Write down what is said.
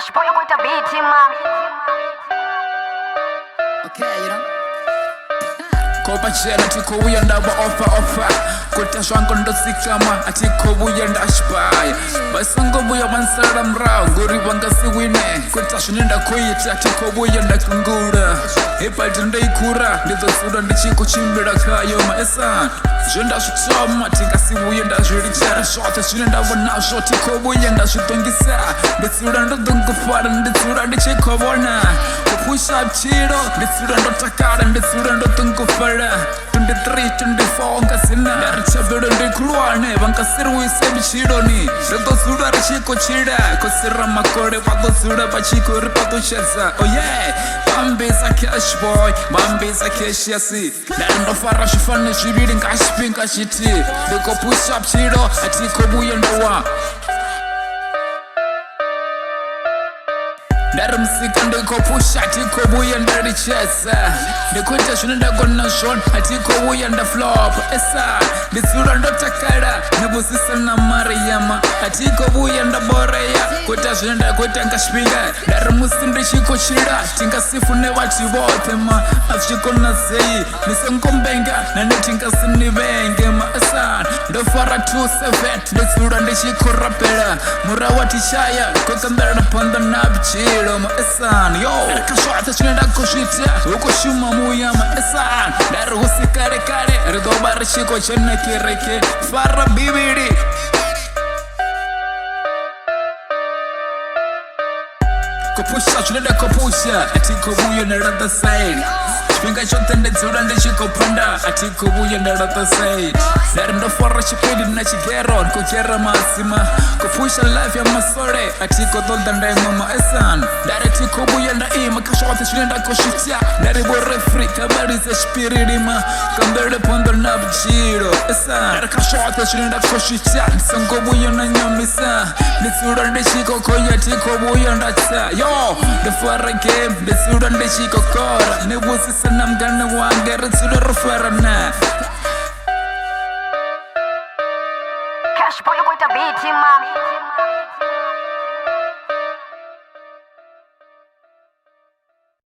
Kasi B10, man. Okay, you know. Kopa chela tiko uyanda ba offer Kota shwango ndo sikama atiko uyanda ashbaya Basango buya mansara mrao Nguri wanga siwine Kota shuninda kuyita atiko uyanda kungura Hepa tunda ikura Ndizo suda ndichiko chimbira kayo maesa Jenda shutoma tika si uyanda jirichara Shota shuninda wana shotiko uyanda shutongisa Nditsura ndo dungufara Nditsura ndichiko wana Push up chiro Nditsura ndo takara Nditsura ndo dungufara 23, 24 ngasina Ndarichabedo ndikulwane Vankasiruise bichironi Ndotosura richiko chida Kosira makore Patosura pachiko ripatoshesa Oh yeah Bambisa cash boy Bambisa cash yasi Ndarindofara shifane shibiri ngashpi ngashiti Ndiko push up chiro Atiko buya ndawa Ndarimsika ndiko pusha atiko buya ndarichesa Ndikuita shuna ndagona shon atiko buya ndaflop Esa nditsura ndotakara Nebusisa na Mariama Atiko buya ndaboreya Kuita shuna ndakuita ngashpinga Ndarimusi ndishiko chira Tingasifu wati wote ma Afshiko na zeyi Nisenkombenga na netingasi nibenge ma Esa ndofara 27 Nditsura ndishiko rapera Murawati chaya Kukambera na panda nabichira Esan, yo Nakashwata chinenda kushita Ukushuma muyama Esan Dari usikare kare Ridobari shiko chene kireke Fara bibidi Kupusha chinenda kupusha Atiko buya na rata side Spinga chote ndetsura ndishiko panda Atiko buya na rata side Dari ndofara chipidi na chigero Kukera masima Kupusha life ya masore Atiko dolda ndayama Esan Dari tiko buya na ima Kashote chinenda kushita Dari bore free Kabari za shipiririma Kambere pondo na bichiro Esan Dari kashote chinenda kushita Nisango buya na nyamisa Ndetsura ndishiko koya tiko buya ndata Yo, the fara game, the sudan de chico kora Nebusisa namgana wanga, ritsura rufara na Kasi B10, man.